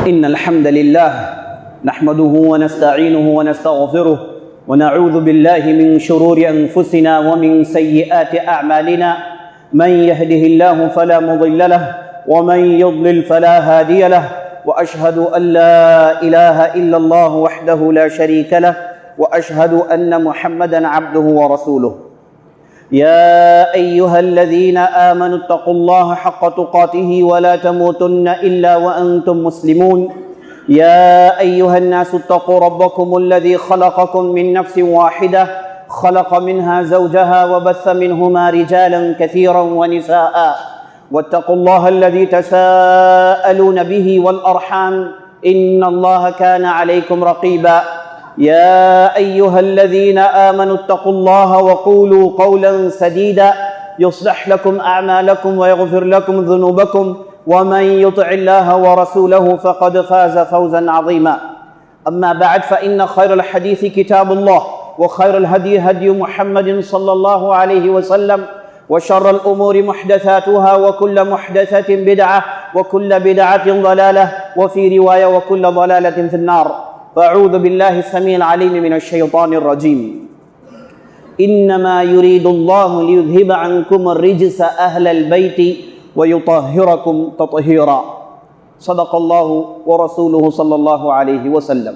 إن الحمد لله نحمده ونستعينه ونستغفره ونعوذ بالله من شرور أنفسنا ومن سيئات أعمالنا. من يهده الله فلا مضل له ومن يضلل فلا هادي له، وأشهد أن لا إله إلا الله وحده لا شريك له، وأشهد أن محمدا عبده ورسوله. يا أيها الذين آمنوا اتقوا الله حق تقاته ولا تموتن إلا وأنتم مسلمون. يا أيها الناس اتقوا ربكم الذي خلقكم من نفس واحدة، خلق منها زوجها وبث منهما رجالا كثيرا ونساء، واتقوا الله الذي تساءلون به والأرحام إن الله كان عليكم رقيبا. يا أيها الذين آمنوا اتقوا الله وقولوا قولا سديدا يصلح لكم أعمالكم ويغفر لكم ذنوبكم، ومن يطع الله ورسوله فقد فاز فوزا عظيما. أما بعد، فإن خير الحديث كتاب الله، وخير الهدي هدي محمد صلى الله عليه وسلم، وشر الأمور محدثاتها، وكل محدثة بدعة، وكل بدعة ضلالة، وفي رواية وكل ضلالة في النار. فأعوذ بالله السميع العليم من الشيطان الرجيم. إنما يريد الله ليذهب عنكم الرجس أهل البيت ويطهركم تطهيرا. صدق اللہ ورسولہ صلی اللہ علیہ وسلم.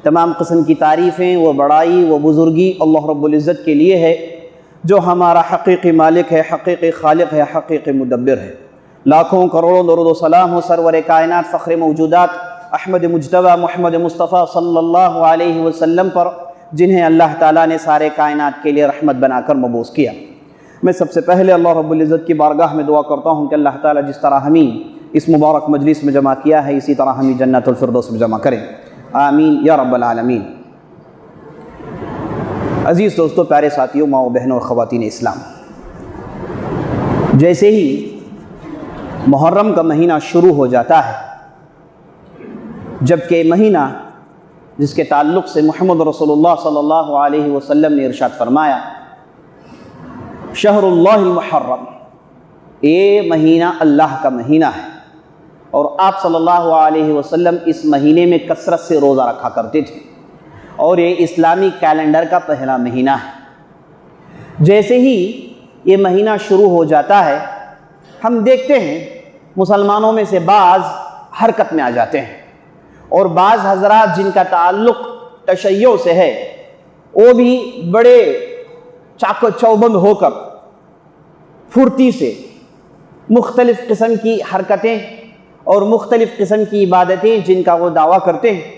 تمام قسم کی تعریفیں و بڑائی و بزرگی اللہ رب العزت کے لیے ہے، جو ہمارا حقیقی مالک ہے، حقیقی خالق ہے، حقیقی مدبر ہے. لاکھوں کروڑوں درود و سلام ہو سرور کائنات، فخر موجودات احمد مجتبیٰ محمد مصطفیٰ صلی اللہ علیہ وسلم پر، جنہیں اللہ تعالیٰ نے سارے کائنات کے لیے رحمت بنا کر مبعوث کیا. میں سب سے پہلے اللہ رب العزت کی بارگاہ میں دعا کرتا ہوں کہ اللہ تعالیٰ جس طرح ہمیں اس مبارک مجلس میں جمع کیا ہے، اسی طرح ہمیں جنت الفردوس میں جمع کریں. آمین یا رب العالمین. عزیز دوستو، پیارے ساتھیوں، ماں و بہنوں اور خواتین اسلام، جیسے ہی محرم کا مہینہ شروع ہو جاتا ہے، جبکہ مہینہ جس کے تعلق سے محمد رسول اللہ صلی اللہ علیہ وسلم نے ارشاد فرمایا، شہر اللہ المحرم، یہ مہینہ اللہ کا مہینہ ہے، اور آپ صلی اللہ علیہ وسلم اس مہینے میں کثرت سے روزہ رکھا کرتے تھے، اور یہ اسلامی کیلنڈر کا پہلا مہینہ ہے. جیسے ہی یہ مہینہ شروع ہو جاتا ہے، ہم دیکھتے ہیں مسلمانوں میں سے بعض حرکت میں آ جاتے ہیں، اور بعض حضرات جن کا تعلق تشیع سے ہے، وہ بھی بڑے چاق و چوبند ہو کر پھرتی سے مختلف قسم کی حرکتیں اور مختلف قسم کی عبادتیں جن کا وہ دعویٰ کرتے ہیں،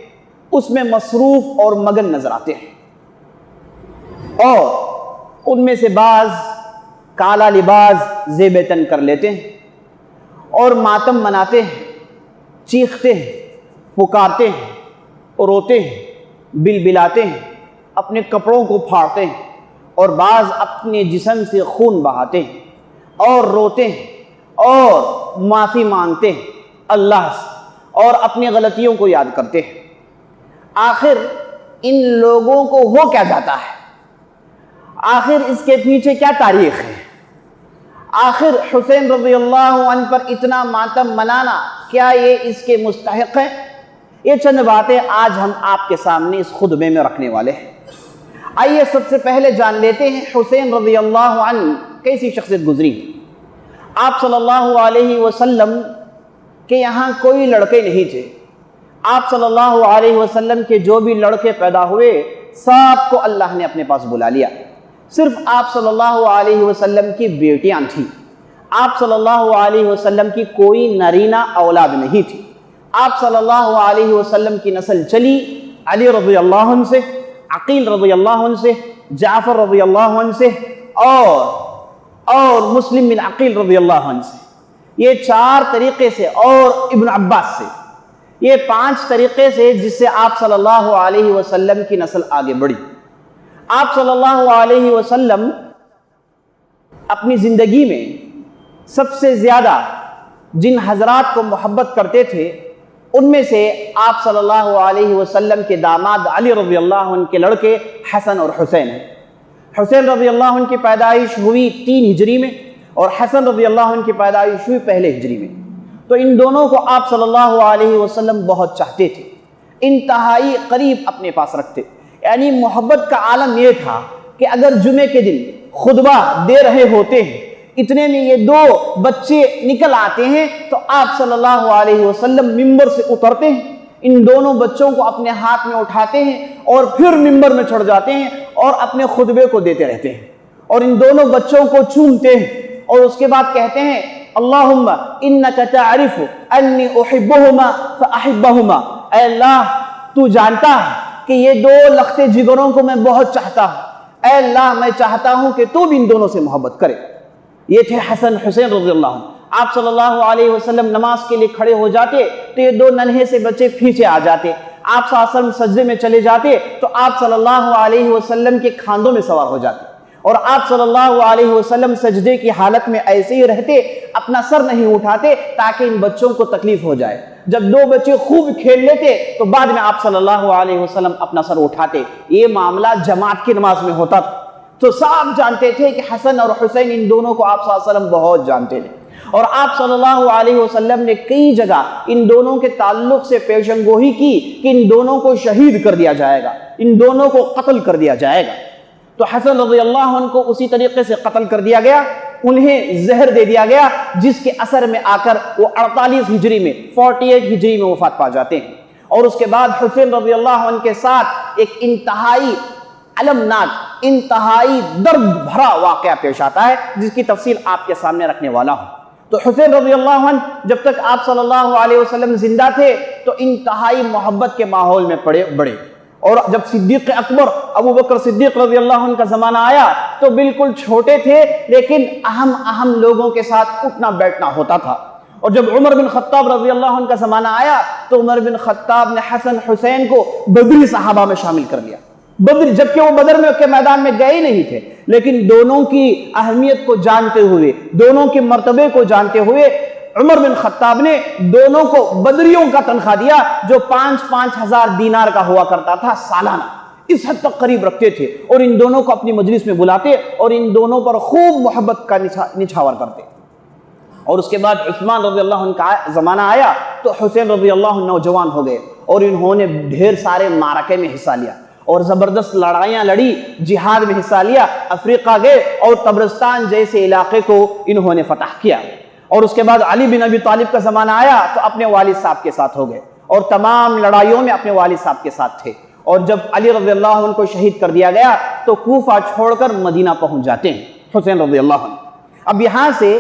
اس میں مصروف اور مگن نظر آتے ہیں. اور ان میں سے بعض کالا لباس زیب تن کر لیتے ہیں اور ماتم مناتے ہیں، چیختے ہیں، پکارتے ہیں، روتے ہیں، بلبلاتے ہیں، اپنے کپڑوں کو پھاڑتے ہیں، اور بعض اپنے جسم سے خون بہاتے ہیں اور روتے ہیں اور معافی مانگتے ہیں اللہ سے، اور اپنی غلطیوں کو یاد کرتے ہیں. آخر ان لوگوں کو ہو کیا جاتا ہے؟ آخر اس کے پیچھے کیا تاریخ ہے؟ آخر حسین رضی اللہ عنہ پر اتنا ماتم منانا کیا یہ اس کے مستحق ہے؟ یہ چند باتیں آج ہم آپ کے سامنے اس خطبے میں رکھنے والے ہیں. آئیے سب سے پہلے جان لیتے ہیں حسین رضی اللہ عنہ کیسی شخصیت گزری. آپ صلی اللہ علیہ وسلم کے یہاں کوئی لڑکے نہیں تھے. آپ صلی اللہ علیہ وسلم کے جو بھی لڑکے پیدا ہوئے، سب کو اللہ نے اپنے پاس بلا لیا. صرف آپ صلی اللہ علیہ وسلم کی بیٹیاں تھیں. آپ صلی اللہ علیہ وسلم کی کوئی نرینہ اولاد نہیں تھی. آپ صلی اللہ علیہ وسلم کی نسل چلی علی رضی اللہ عنہ سے، عقیل رضی اللہ عنہ سے، جعفر رضی اللہ عنہ سے، اور مسلم بن عقیل رضی اللہ عنہ سے. یہ 4 طریقے سے، اور ابن عباس سے. یہ 5 طریقے سے جس سے آپ صلی اللہ علیہ وسلم کی نسل آگے بڑھی. آپ صلی اللہ علیہ وسلم اپنی زندگی میں سب سے زیادہ جن حضرات کو محبت کرتے تھے، ان میں سے آپ صلی اللہ علیہ وسلم کے داماد علی رضی اللہ عنہ کے لڑکے حسن اور حسین ہیں. حسین رضی اللہ عنہ کی پیدائش ہوئی 3 ہجری میں، اور حسن رضی اللہ عنہ کی پیدائش ہوئی 1 ہجری میں. تو تو ان دونوں کو آپ صلی اللہ علیہ وسلم بہت چاہتے تھے، انتہائی قریب اپنے پاس رکھتے، یعنی محبت کا عالم یہ تھا کہ اگر جمعے کے دن خطبہ دے رہے ہوتے ہیں، اتنے میں یہ دو بچے نکل آتے ہیں تو آپ صلی اللہ علیہ وسلم ممبر سے اترتے ہیں، ان دونوں بچوں کو اپنے ہاتھ میں اٹھاتے ہیں اور پھر ممبر میں چڑھ جاتے ہیں اور اپنے خطبے کو دیتے رہتے ہیں اور ان دونوں بچوں کو چومتے ہیں اور اس کے بعد کہتے ہیں اللہم انک تعرف انی احبہما فاحبہما، اے اللہ تو جانتا ہے کہ یہ دو لختے جگروں کو میں بہت چاہتا ہوں، اے اللہ میں چاہتا ہوں کہ تو بھی ان دونوں سے محبت کرے۔ یہ تھے حسن حسین رضی اللہ عنہ۔ آپ صلی اللہ علیہ وسلم نماز کے لیے کھڑے ہو جاتے تو یہ دو ننھے سے بچے پیچھے آ جاتے، آپ صلی اللہ علیہ وسلم سجدے میں چلے جاتے تو آپ صلی اللہ علیہ وسلم کے کھاندوں میں سوار ہو جاتے اور آپ صلی اللہ علیہ وسلم سجدے کی حالت میں ایسے ہی رہتے، اپنا سر نہیں اٹھاتے تاکہ ان بچوں کو تکلیف ہو جائے۔ جب دو بچے خوب کھیل لیتے تو بعد میں آپ صلی اللہ علیہ وسلم اپنا سر اٹھاتے۔ یہ معاملہ جماعت کی نماز میں ہوتا تھا تو صاحب جانتے تھے کہ حسن اور حسین ان دونوں کو آپ صلی اللہ علیہ وسلم بہت جانتے تھے اور آپ صلی اللہ علیہ وسلم نے کئی جگہ ان دونوں کے تعلق سے پیشن گوئی کی کہ ان دونوں کو شہید کر دیا جائے گا، ان دونوں کو قتل کر دیا جائے گا۔ تو حسن رضی اللہ عنہ کو اسی طریقے سے قتل کر دیا گیا، انہیں زہر دے دیا گیا جس کے اثر میں آ کر وہ 48 ہجری میں 48 ہجری میں وفات پا جاتے ہیں۔ اور اس کے بعد حسین رضی اللہ عنہ کے ساتھ ایک انتہائی المناک، انتہائی درد بھرا واقعہ پیش آتا ہے جس کی تفصیل آپ کے سامنے رکھنے والا ہوں۔ تو حسین رضی اللہ عنہ جب تک آپ صلی اللہ علیہ وسلم زندہ تھے تو انتہائی محبت کے ماحول میں بڑے، اور جب صدیق اکبر ابو بکر صدیق رضی اللہ عنہ کا زمانہ آیا تو بالکل چھوٹے تھے لیکن اہم لوگوں کے ساتھ اٹھنا بیٹھنا ہوتا تھا۔ اور جب عمر بن خطاب رضی اللہ عنہ کا زمانہ آیا تو عمر بن خطاب نے حسن حسین کو بدری صحابہ میں شامل کر لیا، جبکہ وہ بدر میں کے میدان میں گئے نہیں تھے، لیکن دونوں کی اہمیت کو جانتے ہوئے، دونوں کے مرتبے کو جانتے ہوئے عمر بن خطاب نے دونوں کو بدریوں کا تنخواہ دیا جو 5-5 ہزار دینار کا ہوا کرتا تھا سالانہ، اس حد تک قریب رکھتے تھے اور ان دونوں کو اپنی مجلس میں بلاتے اور ان دونوں پر خوب محبت کا نچھاور کرتے۔ اور اس کے بعد عثمان رضی اللہ عنہ کا زمانہ آیا تو حسین رضی اللہ عنہ نوجوان ہو گئے اور انہوں نے ڈھیر سارے معرکے میں حصہ لیا اور زبردست لڑائیاں لڑی، جہاد میں حصہ لیا، افریقہ گئے اور طبرستان جیسے علاقے کو انہوں نے فتح کیا۔ اور اس کے بعد علی بن ابی طالب کا زمانہ آیا تو اپنے والد صاحب کے ساتھ ہو گئے اور تمام لڑائیوں میں اپنے والد صاحب کے ساتھ تھے۔ اور جب علی رضی اللہ عنہ کو شہید کر دیا گیا تو کوفہ چھوڑ کر مدینہ پہنچ جاتے ہیں حسین رضی اللہ عنہ۔ اب یہاں سے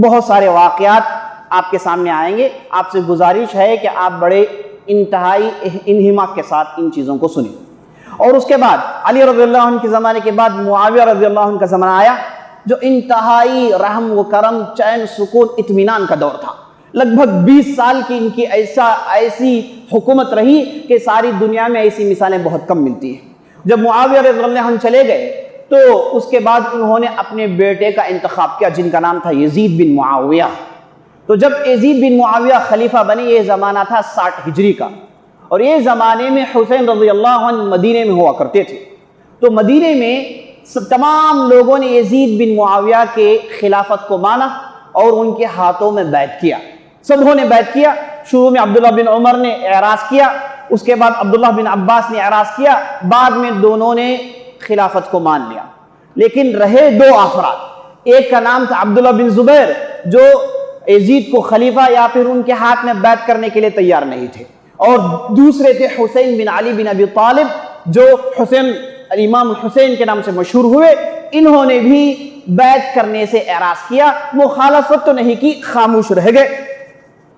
بہت سارے واقعات آپ کے سامنے آئیں گے، آپ سے گزارش ہے کہ آپ بڑے انتہائی انہماک کے ساتھ ان چیزوں کو سنیں۔ اور اس کے بعد علی رضی اللہ عنہ کے زمانے کے بعد معاویہ رضی اللہ عنہ کا زمانہ آیا جو انتہائی رحم و کرم، چین، سکون، اطمینان کا دور تھا۔ لگ بھگ 20 سال کی ان کی ایسی حکومت رہی کہ ساری دنیا میں ایسی مثالیں بہت کم ملتی ہیں۔ جب معاویہ رضی اللہ عنہ چلے گئے تو اس کے بعد انہوں نے اپنے بیٹے کا انتخاب کیا جن کا نام تھا یزید بن معاویہ۔ تو جب یزید بن معاویہ خلیفہ بنے، یہ زمانہ تھا 60 ہجری کا، اور یہ زمانے میں حسین رضی اللہ عنہ مدینے میں ہوا کرتے تھے۔ تو مدینے میں تمام لوگوں نے یزید بن معاویہ کے خلافت کو مانا اور ان کے ہاتھوں میں بیعت کیا، سبوں نے بیعت کیا۔ شروع میں عبداللہ بن عمر نے اعراض کیا، اس کے بعد عبداللہ بن عباس نے اعراض کیا، بعد میں دونوں نے خلافت کو مان لیا۔ لیکن رہے دو افراد، ایک کا نام تھا عبداللہ بن زبیر جو یزید کو خلیفہ یا پھر ان کے ہاتھ میں بیعت کرنے کے لیے تیار نہیں تھے، اور دوسرے تھے حسین بن علی بن ابی طالب جو حسین امام حسین کے نام سے مشہور ہوئے۔ انہوں نے بھی بیعت کرنے سے اعراض کیا، مخالفت تو نہیں کی، خاموش رہ گئے۔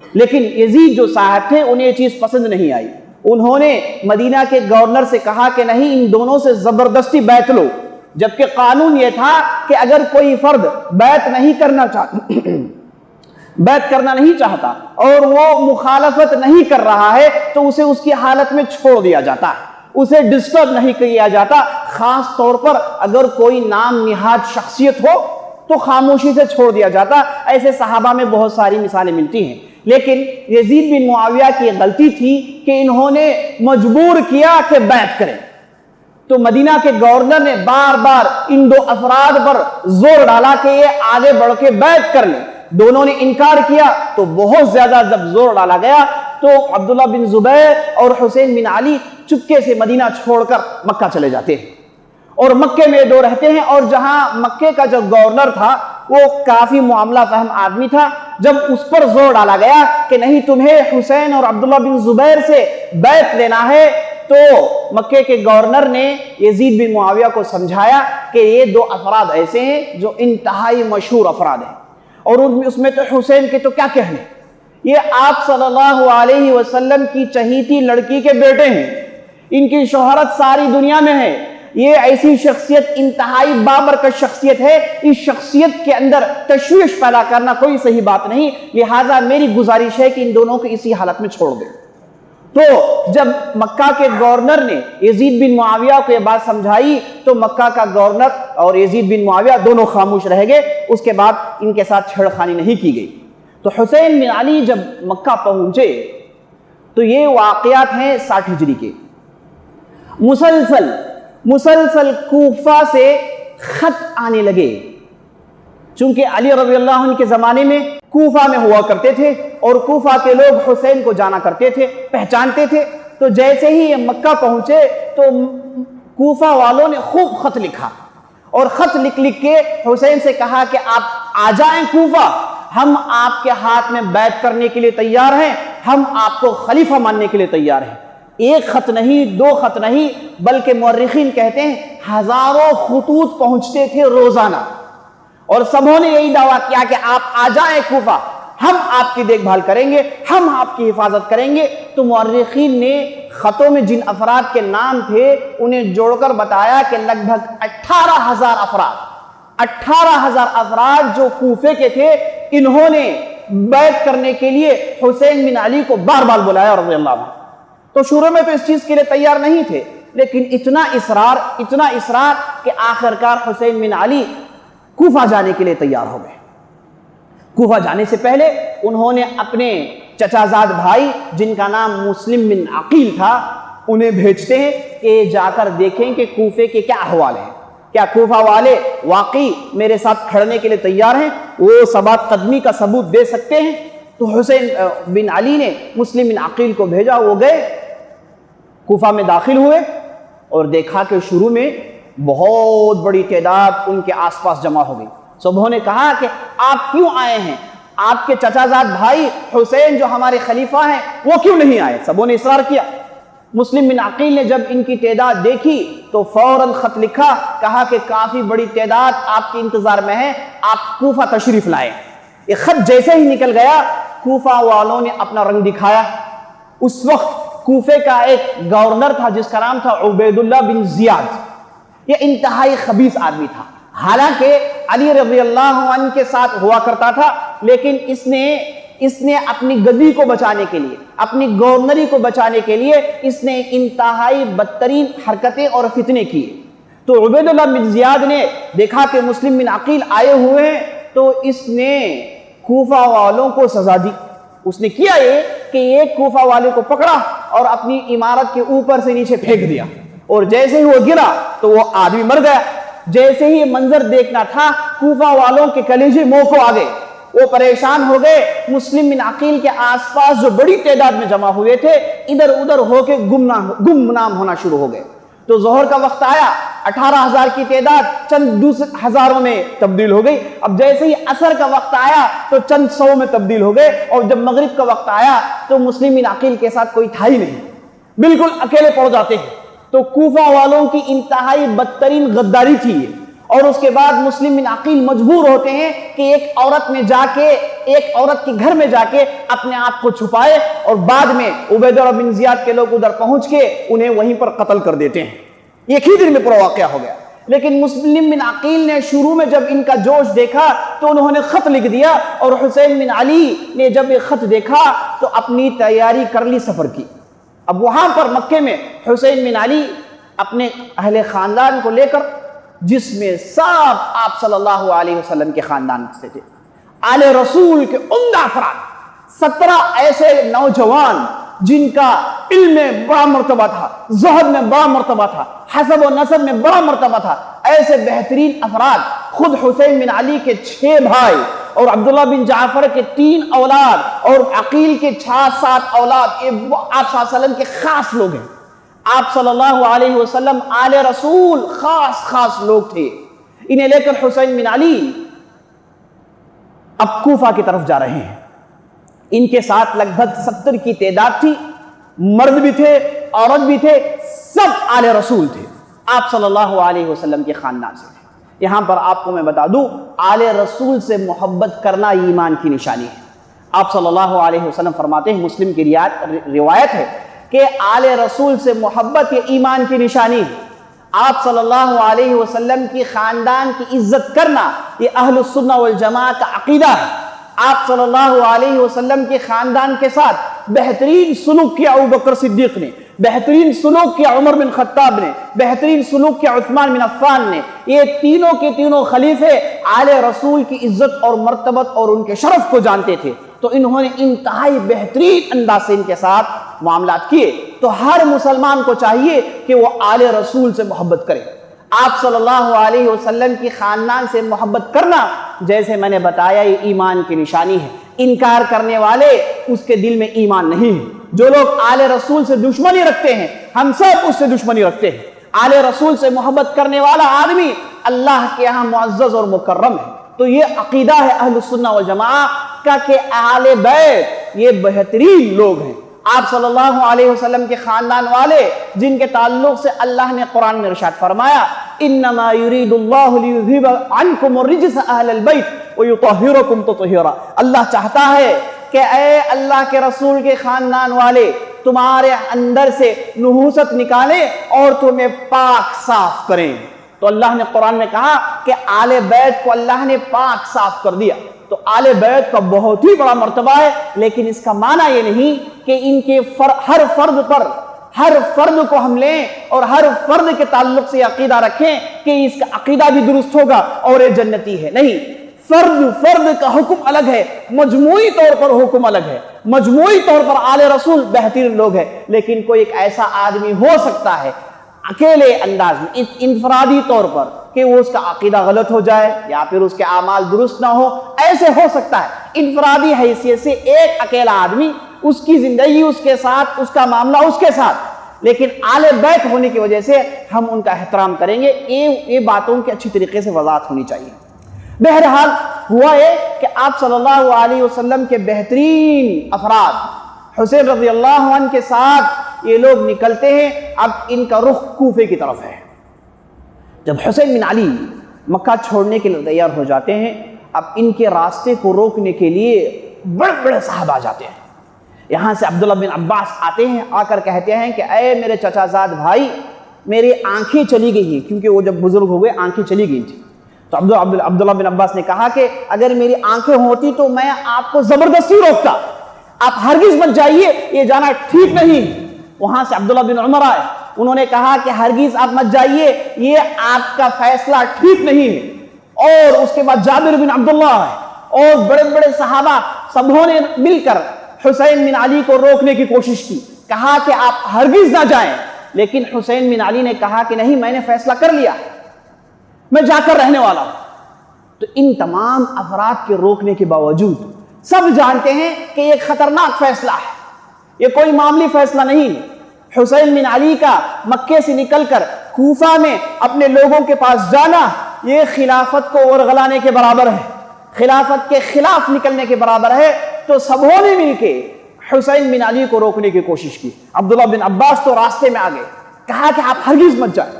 لیکن یزید جو صاحب تھے انہیں یہ چیز پسند نہیں آئی، انہوں نے مدینہ کے گورنر سے کہا کہ نہیں، ان دونوں سے زبردستی بیعت لو، جبکہ قانون یہ تھا کہ اگر کوئی فرد بیعت کرنا نہیں چاہتا اور وہ مخالفت نہیں کر رہا ہے تو اسے اس کی حالت میں چھوڑ دیا جاتا ہے، اسے ڈسٹرب نہیں کیا جاتا۔ خاص طور پر اگر کوئی نام نہاد شخصیت ہو تو خاموشی سے چھوڑ دیا جاتا۔ ایسے صحابہ میں بہت ساری مثالیں ملتی ہیں، لیکن یزید بن معاویہ کی غلطی تھی کہ انہوں نے مجبور کیا کہ بیعت کریں۔ تو مدینہ کے گورنر نے بار بار ان دو افراد پر زور ڈالا کہ یہ آگے بڑھ کے بیعت کر لیں، دونوں نے انکار کیا تو بہت زیادہ جب زور ڈالا گیا تو عبداللہ بن زبیر اور حسین بن علی چپکے سے مدینہ چھوڑ کر مکہ چلے جاتے ہیں اور مکے میں دو رہتے ہیں. اور جہاں مکے کا جو گورنر تھا وہ کافی معاملہ فہم آدمی تھا. جب اس پر زور ڈالا گیا کہ نہیں تمہیں حسین اور عبداللہ بن زبیر سے بیعت لینا ہے, تو مکے کے گورنر نے یزید بن معاویہ کو سمجھایا کہ یہ دو افراد ایسے ہیں جو انتہائی مشہور افراد ہیں, اور اس میں تو حسین کے تو کیا کہنے, یہ آپ صلی اللہ علیہ وسلم کی چہیتی لڑکی کے بیٹے ہیں, ان کی شہرت ساری دنیا میں ہے, یہ ایسی شخصیت انتہائی بابرکت شخصیت ہے, اس شخصیت کے اندر تشویش پیدا کرنا کوئی صحیح بات نہیں, لہٰذا میری گزارش ہے کہ ان دونوں کو اسی حالت میں چھوڑ دیں. تو جب مکہ کے گورنر نے یزید بن معاویہ کو یہ بات سمجھائی تو مکہ کا گورنر اور یزید بن معاویہ دونوں خاموش رہ گئے. اس کے بعد ان کے ساتھ چھیڑخانی نہیں کی گئی. تو حسین بن علی جب مکہ پہنچے تو یہ واقعات ہیں 60 ہجری کے. مسلسل کوفہ سے خط آنے لگے, چونکہ علی رضی اللہ عنہ کے زمانے میں کوفہ میں ہوا کرتے تھے اور کوفہ کے لوگ حسین کو جانا کرتے تھے, پہچانتے تھے. تو جیسے ہی یہ مکہ پہنچے تو کوفہ والوں نے خوب خط لکھا اور خط لکھ کے حسین سے کہا کہ آپ آ جائیں کوفہ, ہم آپ کے ہاتھ میں بیعت کرنے کے لیے تیار ہیں, ہم آپ کو خلیفہ ماننے کے لیے تیار ہیں. ایک خط نہیں, 2 خط نہیں, بلکہ مورخین کہتے ہیں ہزاروں خطوط پہنچتے تھے روزانہ, اور سبوں نے یہی دعویٰ کیا کہ آپ آ جائیں کوفہ, ہم آپ کی دیکھ بھال کریں گے, ہم آپ کی حفاظت کریں گے. تو مورخین نے خطوں میں جن افراد کے نام تھے انہیں جوڑ کر بتایا کہ لگ بھگ 18,000 افراد جو کوفے کے تھے, انہوں نے بیعت کرنے کے لیے حسین بن علی کو بار بار بلایا رضی اللہ عنہ. تو شروع میں تو اس چیز کے لیے تیار نہیں تھے, لیکن اتنا اصرار کہ آخرکار حسین بن علی کوفہ جانے کے لیے تیار ہو گئے. کوفہ جانے سے پہلے انہوں نے اپنے چچا زاد بھائی جن کا نام مسلم بن عقیل تھا انہیں بھیجتے ہیں کہ جا کر دیکھیں کہ کوفے کے کیا احوال ہیں, کیا کوفہ والے واقعی میرے ساتھ کھڑنے کے لیے تیار ہیں, وہ ثبات قدمی کا ثبوت دے سکتے ہیں. تو حسین بن علی نے مسلم بن عقیل کو بھیجا, وہ گئے کوفہ میں داخل ہوئے اور دیکھا کہ شروع میں بہت بڑی تعداد ان کے آس پاس جمع ہو گئی. سبوں نے کہا کہ آپ کیوں آئے ہیں, آپ کے چچا زاد بھائی حسین جو ہمارے خلیفہ ہیں وہ کیوں نہیں آئے. سبوں نے اصرار کیا. مسلم بن عقیل نے جب ان کی تعداد دیکھی تو فوراً خط لکھا, کہا کہ کافی بڑی تعداد آپ کے انتظار میں ہے, آپ کوفہ تشریف لائیں. یہ خط جیسے ہی نکل گیا کوفہ والوں نے اپنا رنگ دکھایا. اس وقت کوفے کا ایک گورنر تھا جس کا نام تھا عبیداللہ بن زیاد. یہ انتہائی خبیث آدمی تھا, حالانکہ علی رضی اللہ عنہ کے ساتھ ہوا کرتا تھا, لیکن اس نے اپنی گدی کو بچانے کے لیے, اپنی گورنری کو بچانے کے لیے اس نے انتہائی بدترین حرکتیں اور فتنے کیے. تو عبیداللہ بن زیاد نے دیکھا کہ مسلم بن عقیل آئے ہوئے ہیں تو اس نے کوفہ والوں کو سزا دی. اس نے کیا یہ کہ ایک کوفہ والے کو پکڑا اور اپنی عمارت کے اوپر سے نیچے پھینک دیا, اور جیسے ہی وہ گرا تو وہ آدمی مر گیا. جیسے ہی منظر دیکھنا تھا کوفہ والوں کے کلیجے منہ کو آ گئے, وہ پریشان ہو گئے. مسلم بن عقیل کے آس پاس جو بڑی تعداد میں جمع ہوئے تھے ادھر ادھر ہو کے گمنام ہونا شروع ہو گئے. تو ظہر کا وقت آیا, 18,000 کی تعداد چند ہزاروں میں تبدیل ہو گئی. اب جیسے ہی عصر کا وقت آیا تو چند سو میں تبدیل ہو گئے, اور جب مغرب کا وقت آیا تو مسلم بن عقیل کے ساتھ کوئی تھا ہی نہیں, بالکل اکیلے پڑ جاتے ہیں. تو کوفہ والوں کی انتہائی بدترین غداری تھی یہ. اور اس کے بعد مسلم بن عقیل مجبور ہوتے ہیں کہ ایک عورت کے گھر میں جا کے اپنے آپ کو چھپائے, اور بعد میں عبیداللہ بن زیاد کے لوگ ادھر پہنچ کے انہیں وہیں پر قتل کر دیتے ہیں. ایک ہی دن میں پورا واقعہ ہو گیا. لیکن مسلم بن عقیل نے شروع میں جب ان کا جوش دیکھا تو انہوں نے خط لکھ دیا, اور حسین بن علی نے جب یہ خط دیکھا تو اپنی تیاری کر لی سفر کی. اب وہاں پر مکے میں حسین بن علی اپنے اہل خاندان کو لے کر, جس میں سب آپ صلی اللہ علیہ وسلم کے خاندان سے تھے, آل رسول کے عمدہ افراد, 17 ایسے نوجوان جن کا علم میں بڑا مرتبہ تھا, زہد میں بڑا مرتبہ تھا, حسب و نسب میں بڑا مرتبہ تھا, ایسے بہترین افراد, خود حسین بن علی کے 6 بھائی اور عبداللہ بن جعفر کے 3 اولاد اور عقیل کے 6-7 اولاد، یہ آپ صلی اللہ علیہ وسلم کے خاص لوگ ہیں۔ آپ صلی اللہ علیہ وسلم آل رسول خاص لوگ تھے۔ انہیں لے کر حسین بن علی اب کوفہ کی طرف جا رہے ہیں۔ ان کے ساتھ لگ بھگ 70 کی تعداد تھی، مرد بھی تھے، عورت بھی تھے، سب آل رسول تھے، آپ صلی اللہ علیہ وسلم کے خاندان سے تھے۔ یہاں پر آپ کو میں بتا دوں، آل رسول سے محبت کرنا ایمان کی نشانی ہے۔ آپ صلی اللہ علیہ وسلم فرماتے ہیں، مسلم کی روایت ہے کہ آل رسول سے محبت یہ ایمان کی نشانی ہے۔ آپ صلی اللہ علیہ وسلم کی خاندان کی عزت کرنا یہ اہل السنہ والجماعہ کا عقیدہ ہے۔ آپ صلی اللہ علیہ وسلم کے خاندان کے ساتھ بہترین سلوک کیا ابوبکر صدیق نے، بہترین سلوک کیا عمر بن خطاب نے، بہترین سلوک کیا عثمان بن عفان نے۔ یہ تینوں کے تینوں خلیفے آل رسول کی عزت اور مرتبت اور ان کے شرف کو جانتے تھے، تو انہوں نے انتہائی بہترین انداز سے ان کے ساتھ معاملات کیے۔ تو ہر مسلمان کو چاہیے کہ وہ آل رسول سے محبت کرے۔ آپ صلی اللہ علیہ وسلم کی خاندان سے محبت کرنا، جیسے میں نے بتایا، یہ ایمان کی نشانی ہے۔ انکار کرنے والے اس کے دل میں ایمان نہیں ہے۔ جو لوگ آل رسول سے دشمنی رکھتے ہیں، ہم سب اس سے دشمنی رکھتے ہیں۔ آل رسول سے محبت کرنے والا آدمی اللہ کے یہاں معزز اور مکرم ہے۔ تو یہ عقیدہ ہے اہل السنہ والجماعہ کا کہ اہل بیت یہ بہترین لوگ ہیں۔ آپ صلی اللہ علیہ وسلم کے خاندان والے جن کے تعلق سے اللہ نے قرآن میں ارشاد فرمایا، انما یرید اللہ لیذھب عنکم الرجس اہل البیت ویطہرکم تطہیرا، اللہ چاہتا ہے کہ اے اللہ کے رسول کے خاندان والے تمہارے اندر سے نحوست نکالیں اور تمہیں پاک صاف کریں۔ تو اللہ نے قرآن میں کہا کہ آل بیت کو اللہ نے پاک صاف کر دیا۔ تو آل بیت کا بہت ہی بڑا مرتبہ ہے، لیکن اس کا معنی یہ نہیں کہ ان کے ہر فرد کو ہم لیں اور ہر فرد کے تعلق سے عقیدہ رکھیں کہ اس کا عقیدہ بھی درست ہوگا اور یہ جنتی ہے۔ نہیں، فرد کا حکم الگ ہے، مجموعی طور پر حکم الگ ہے۔ مجموعی طور پر آل رسول بہترین لوگ ہیں، لیکن کوئی ایک ایسا آدمی ہو سکتا ہے اکیلے انداز میں، انفرادی طور پر، کہ وہ اس کا عقیدہ غلط ہو جائے یا پھر اس کے اعمال درست نہ ہو، ایسے ہو سکتا ہے۔ انفرادی حیثیت سے ایک اکیلا آدمی، اس کی زندگی اس کے ساتھ، اس کا معاملہ اس کے ساتھ، لیکن آل بیت ہونے کی وجہ سے ہم ان کا احترام کریں گے۔ یہ باتوں کی اچھی طریقے سے وضاحت ہونی چاہیے۔ بہرحال ہوا یہ کہ آپ صلی اللہ علیہ وسلم کے بہترین افراد حسین رضی اللہ عنہ کے ساتھ یہ لوگ نکلتے ہیں۔ اب ان کا رخ کوفے کی طرف ہے۔ جب حسین بن علی مکہ چھوڑنے کے لیے تیار ہو جاتے ہیں، اب ان کے راستے کو روکنے کے لیے بڑے بڑے صحابہ آ جاتے ہیں۔ یہاں سے عبداللہ بن عباس آتے ہیں، آ کر کہتے ہیں کہ اے میرے چچا زاد بھائی، میری آنکھیں چلی گئی ہیں، کیونکہ وہ جب بزرگ ہو گئے آنکھیں چلی گئی تھی۔ تو عبداللہ بن عباس نے کہا کہ اگر میری آنکھیں ہوتی تو میں آپ کو زبردستی روکتا، آپ ہرگز مت جائیے، یہ جانا ٹھیک نہیں۔ وہاں سے عبداللہ بن عمر آئے، انہوں نے کہا کہ ہرگز آپ مت جائیے، یہ آپ کا فیصلہ ٹھیک نہیں ہے۔ اور اس کے بعد جابر بن عبداللہ آئے اور بڑے بڑے صحابہ سبوں نے مل کر حسین بن علی کو روکنے کی کوشش کی، کہا کہ آپ ہرگز نہ جائیں، لیکن حسین بن علی نے کہا کہ نہیں، میں نے فیصلہ کر لیا، میں جا کر رہنے والا ہوں۔ تو ان تمام افراد کے روکنے کے باوجود سب جانتے ہیں کہ یہ خطرناک فیصلہ ہے، یہ کوئی معمولی فیصلہ نہیں ہے۔ حسین بن علی کا مکے سے نکل کر کوفہ میں اپنے لوگوں کے پاس جانا یہ خلافت کو ورغلانے کے برابر ہے، خلافت کے خلاف نکلنے کے برابر ہے۔ تو سبوں نے مل کے حسین بن علی کو روکنے کی کوشش کی۔ عبداللہ بن عباس تو راستے میں آگے، کہا کہ آپ ہرگز مت جائیں،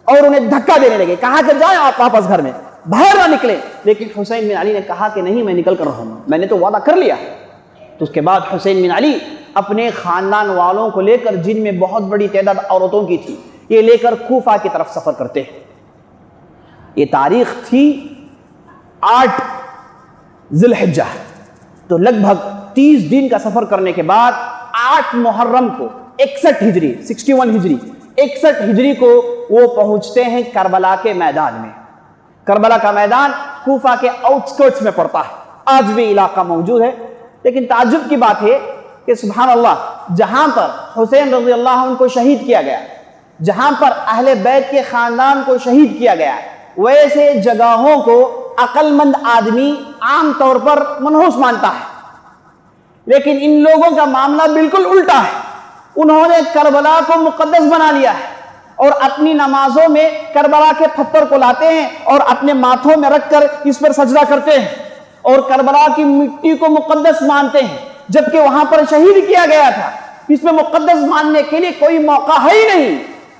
اور انہیں دھکا دینے لگے، کہا کہ جائیں آپ واپس گھر میں، باہر نہ نکلیں۔ لیکن حسین بن علی نے کہا کہ نہیں، میں نکل کر رہوں گا، میں نے تو وعدہ کر لیا۔ تو اس کے بعد حسین بن علی اپنے خاندان والوں کو لے کر، جن میں بہت بڑی تعداد عورتوں کی تھی، یہ لے کر کوفہ کی طرف سفر کرتے ہیں۔ یہ تاریخ تھی 8 ذی الحجہ، تو لگ بھگ 30 دن کا سفر کرنے کے بعد 8 محرم کو 61 ہجری کو وہ پہنچتے ہیں کربلا کے میدان میں۔ کربلا کا میدان کوفہ کے آؤٹسکرٹس میں پڑتا ہے، آج بھی علاقہ موجود ہے۔ لیکن تعجب کی بات ہے کہ سبحان اللہ، جہاں پر حسین رضی اللہ عنہ کو شہید کیا گیا، جہاں پر اہل بیت کے خاندان کو شہید کیا گیا، ویسے جگہوں کو عقل مند آدمی عام طور پر منحوس مانتا ہے، لیکن ان لوگوں کا معاملہ بالکل الٹا ہے۔ انہوں نے کربلا کو مقدس بنا لیا ہے اور اپنی نمازوں میں کربلا کے پتھر کو لاتے ہیں اور اپنے ماتھوں میں رکھ کر اس پر سجدہ کرتے ہیں اور کربلا کی مٹی کو مقدس مانتے ہیں، جبکہ وہاں پر شہید کیا گیا تھا۔ اس میں مقدس ماننے کے لیے کوئی موقع ہے ہی نہیں،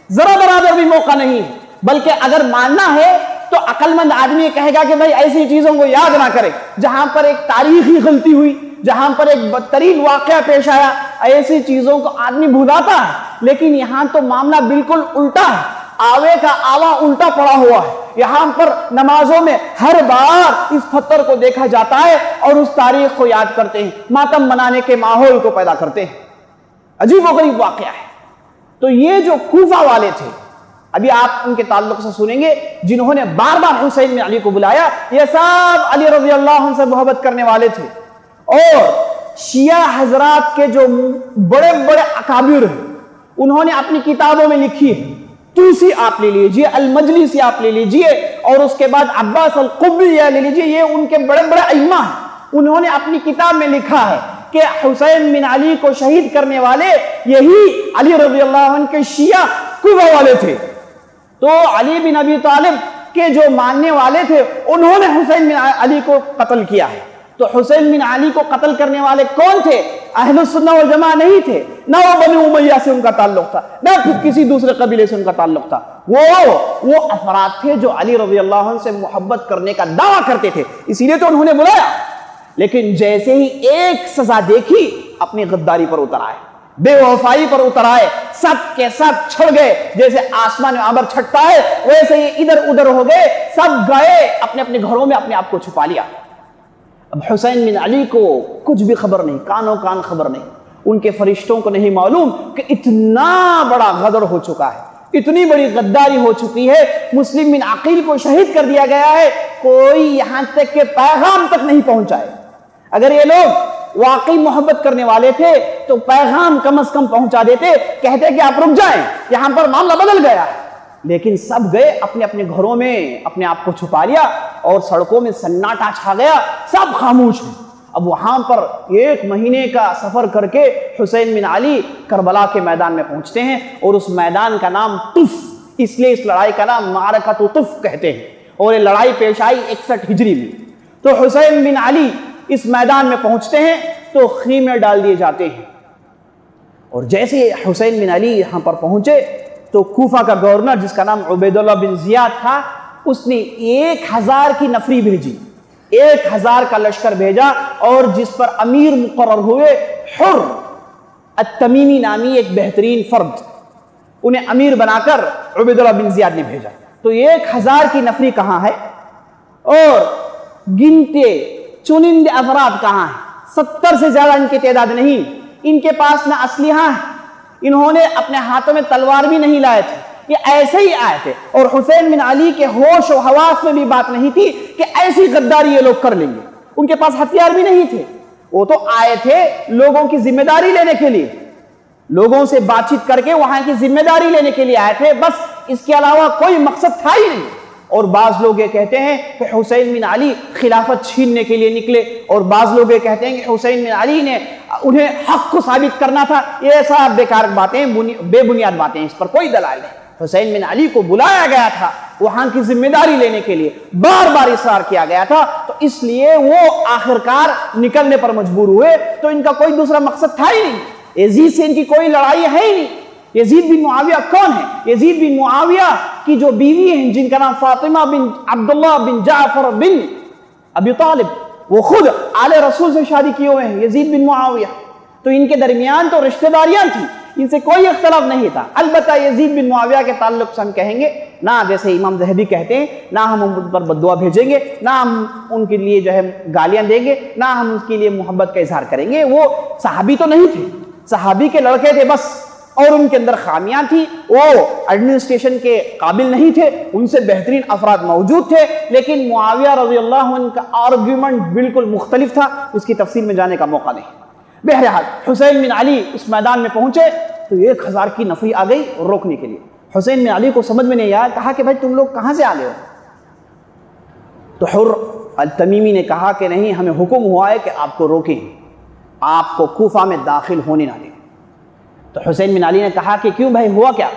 ذرا برابر بھی موقع نہیں ہے، بلکہ اگر ماننا ہے تو عقل مند آدمی کہے گا کہ بھائی ایسی چیزوں کو یاد نہ کرے، جہاں پر ایک تاریخی غلطی ہوئی، جہاں پر ایک بدترین واقعہ پیش آیا، ایسی چیزوں کو آدمی بھلاتا ہے۔ لیکن یہاں تو معاملہ بالکل الٹا ہے، آوے کا آوا الٹا پڑا ہوا ہے۔ یہاں پر نمازوں میں ہر بار اس پتھر کو دیکھا جاتا ہے اور اس تاریخ کو یاد کرتے ہیں، ماتم منانے کے ماحول کو پیدا کرتے ہیں۔ عجیب و غریب واقعہ ہے۔ تو یہ جو کوفہ والے تھے، ابھی آپ ان کے تعلق سے سنیں گے، جنہوں نے بار بار حسین بن علی کو بلایا، یہ سب علی رضی اللہ عنہ سے محبت کرنے والے تھے، اور شیعہ حضرات کے جو بڑے بڑے اکابر ہیں انہوں نے اپنی کتابوں میں لکھی ہے۔ توسی آپ لے لیجئے، المجلسی آپ لے لیجئے، اور اس کے بعد عباس القبی لے لیجئے، یہ ان کے بڑے بڑے ائمہ ہیں۔ انہوں نے اپنی کتاب میں لکھا ہے کہ حسین بن علی کو شہید کرنے والے یہی علی رضی اللہ عنہ کے شیعہ کوفہ والے تھے۔ تو علی بن ابی طالب کے جو ماننے والے تھے انہوں نے حسین بن علی کو قتل کیا ہے۔ تو حسین بن علی کو قتل کرنے والے کون تھے؟ اہل السنہ والجماعہ نہیں تھے، نہ وہ بنی امیہ سے ان کا تعلق تھا، نہ پھر کسی دوسرے قبیلے سے ان کا تعلق تھا۔ وہ افراد تھے جو علی رضی اللہ عنہ سے محبت کرنے کا دعویٰ کرتے تھے، اسی لیے تو انہوں نے بلایا۔ لیکن جیسے ہی ایک سزا دیکھی اپنی غداری پر اتر آئے، بے وفائی پر اتر آئے، سب کے سب چھڑ گئے، جیسے آسمان میں عنبر چھٹتا ہے ویسے ہی ادھر ادھر ہو گئے، سب گئے اپنے اپنے گھروں میں، اپنے آپ کو چھپا لیا۔ اب حسین بن علی کو کچھ بھی خبر نہیں، کانوں کان خبر نہیں، ان کے فرشتوں کو نہیں معلوم کہ اتنا بڑا غدر ہو چکا ہے، اتنی بڑی غداری ہو چکی ہے، مسلم بن عقیل کو شہید کر دیا گیا ہے، کوئی یہاں تک کہ پیغام تک نہیں پہنچائے۔ اگر یہ لوگ واقعی محبت کرنے والے تھے تو پیغام کم از کم پہنچا دیتے، کہتے کہ آپ رک جائیں، یہاں پر معاملہ بدل گیا۔ لیکن سب گئے اپنے اپنے گھروں میں، اپنے آپ کو چھپا لیا، اور سڑکوں میں سناٹا چھا گیا، سب خاموش ہیں۔ اب وہاں پر 1 مہینے کا سفر کر کے حسین بن علی کربلا کے میدان میں پہنچتے ہیں، اور اس میدان کا نام طف، اس لیے اس لڑائی کا نام معرکۃ طف کہتے ہیں، اور یہ لڑائی پیش آئی 61 ہجری میں۔ تو حسین بن علی اس میدان میں پہنچتے ہیں تو خیمے ڈال دیے جاتے ہیں، اور جیسے حسین بن علی یہاں پر پہنچے تو کوفہ کا گورنر جس کا نام عبیداللہ بن زیاد تھا، اس نے 1000 کی نفری بھیجی، 1000 کا لشکر بھیجا، اور جس پر امیر مقرر ہوئے حر التمیمی نامی ایک بہترین فرد، انہیں امیر بنا کر عبیداللہ بن زیاد نے بھیجا۔ تو 1000 کی نفری کہاں ہے، اور گنتے چنندے افراد کہاں ہیں؟ 70 سے زیادہ ان کی تعداد نہیں، ان کے پاس نہ اسلحہ ہے، انہوں نے اپنے ہاتھوں میں تلوار بھی نہیں لائے تھے، یہ ایسے ہی آئے تھے، اور حسین بن علی کے ہوش و حواس میں بھی بات نہیں تھی کہ ایسی غداری یہ لوگ کر لیں گے، ان کے پاس ہتھیار بھی نہیں تھے، وہ تو آئے تھے لوگوں کی ذمہ داری لینے کے لیے، لوگوں سے بات چیت کر کے وہاں کی ذمہ داری لینے کے لیے آئے تھے، بس اس کے علاوہ کوئی مقصد تھا ہی نہیں۔ اور بعض لوگ یہ کہتے ہیں کہ حسین بن علی خلافت چھیننے کے لیے نکلے، اور بعض لوگ یہ کہتے ہیں کہ حسین بن علی نے انہیں حق کو ثابت کرنا تھا۔ یہ سب بیکار باتیں، بے بنیاد باتیں، اس پر کوئی دلائل نہیں۔ حسین بن علی کو بلایا گیا تھا وہاں کی ذمہ داری لینے کے لیے، بار بار اصرار کیا گیا تھا، تو اس لیے وہ آخرکار نکلنے پر مجبور ہوئے۔ تو ان کا کوئی دوسرا مقصد تھا ہی نہیں، یزید سے ان کی کوئی لڑائی ہے ہی نہیں۔ یزید بن معاویہ کون ہے؟ یزید بن معاویہ کی جو بیوی ہیں جن کا نام فاطمہ بن عبداللہ بن جعفر بن ابی طالب، وہ خود آل رسول سے شادی کیے ہوئے ہیں، یزید بن معاویہ۔ تو ان کے درمیان تو رشتہ داریاں تھیں، ان سے کوئی اختلاف نہیں تھا۔ البتہ یزید بن معاویہ کے تعلق سے ہم کہیں گے نہ، جیسے امام ذہبی کہتے ہیں، نہ ہم ان پر بددعا بھیجیں گے، نہ ہم ان کے لیے جو ہے گالیاں دیں گے، نہ ہم ان کے لیے محبت کا اظہار کریں گے۔ وہ صحابی تو نہیں تھے، صحابی کے لڑکے تھے بس، اور ان کے اندر خامیاں تھی، وہ ایڈمنسٹریشن کے قابل نہیں تھے، ان سے بہترین افراد موجود تھے، لیکن معاویہ رضی اللہ عنہ کا آرگیومنٹ بالکل مختلف تھا، اس کی تفصیل میں جانے کا موقع نہیں۔ بہرحال حسین بن علی اس میدان میں پہنچے تو 1000 کی نفری آ گئی روکنے کے لیے۔ حسین بن علی کو سمجھ میں نہیں آیا، کہا کہ بھائی تم لوگ کہاں سے آ گئے ہو؟ تو حر التمیمی نے کہا کہ نہیں، ہمیں حکم ہوا ہے کہ آپ کو روکیں، آپ کو کوفہ میں داخل ہونے نہ دیں۔ تو حسین بن علی نے کہا کہ کیوں بھائی، ہوا کیا؟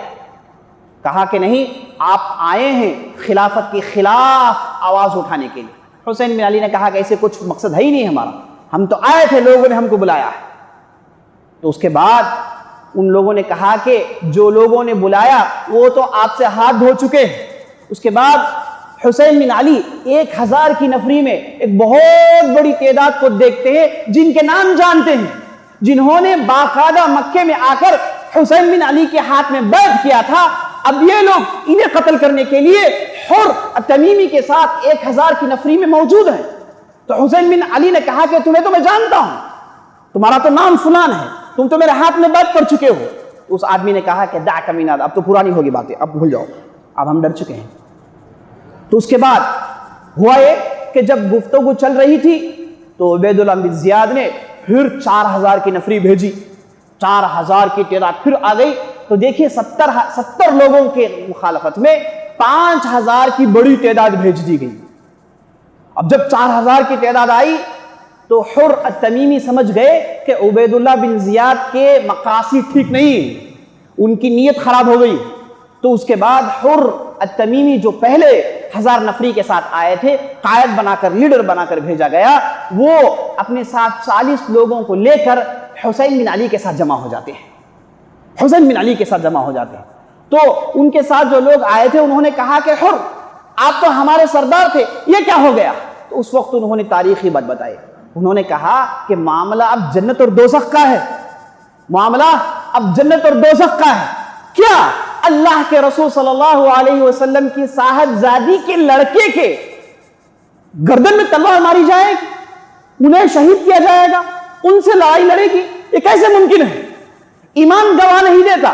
کہا کہ نہیں، آپ آئے ہیں خلافت کے خلاف آواز اٹھانے کے لیے۔ حسین بن علی نے کہا کہ ایسے کچھ مقصد ہے ہی نہیں ہمارا، ہم تو آئے تھے، لوگوں نے ہم کو بلایا ہے۔ تو اس کے بعد ان لوگوں نے کہا کہ جو لوگوں نے بلایا وہ تو آپ سے ہاتھ دھو چکے ہیں۔ اس کے بعد حسین بن علی 1000 کی نفری میں ایک بہت بڑی تعداد کو دیکھتے ہیں جن کے نام جانتے ہیں، جنہوں نے باقاعدہ مکے میں آ کر حسین بن علی کے ہاتھ میں بیعت کیا تھا۔ اب یہ لوگ انہیں قتل کرنے کے لیے حر التمیمی کے ساتھ 1000 کی نفری میں موجود ہیں۔ تو حسین بن علی نے کہا کہ تمہیں تو میں جانتا ہوں، تمہارا تو نام فلان ہے، تم تو میرے ہاتھ میں بیعت کر چکے ہو۔ اس آدمی نے کہا کہ دع من هذا، اب تو پرانی ہوگی باتیں، اب بھول جاؤ، اب ہم ڈر چکے ہیں۔ تو اس کے بعد ہوا یہ کہ جب گفتگو چل رہی تھی تو عبید اللہ بن زیاد نے پھر 4000 کی نفری بھیجی، 4000 کی تعداد پھر آ گئی۔ تو دیکھیے 70 لوگوں کے مخالفت میں 5000 کی بڑی تعداد بھیج دی گئی۔ اب جب 4000 کی تعداد آئی تو حر التمیمی سمجھ گئے کہ عبید اللہ بن زیاد کے مقاصد ٹھیک نہیں، ان کی نیت خراب ہو گئی۔ تو اس کے بعد حر التمیمی جو پہلے 1000 نفری کے ساتھ آئے تھے، قائد بنا کر، لیڈر بنا کر بھیجا گیا، وہ اپنے ساتھ 40 لوگوں کو لے کر حسین بن علی کے ساتھ جمع ہو جاتے ہیں، حسین بن علی کے ساتھ جمع ہو جاتے ہیں۔ تو ان کے ساتھ جو لوگ آئے تھے انہوں نے کہا کہ حر، آپ تو ہمارے سردار تھے، یہ کیا ہو گیا؟ تو اس وقت انہوں نے تاریخی بات بتائی، انہوں نے کہا کہ معاملہ اب جنت اور دوزخ کا ہے، معاملہ اب جنت اور دوزخ کا ہے۔ کیا اللہ کے رسول صلی اللہ علیہ وسلم کی صاحبزادی کے لڑکے کے گردن میں تلوار ماری جائے گی، انہیں شہید کیا جائے گا، ان سے لڑائی لڑے گی؟ یہ کیسے ممکن ہے؟ ایمان گواہ نہیں دیتا،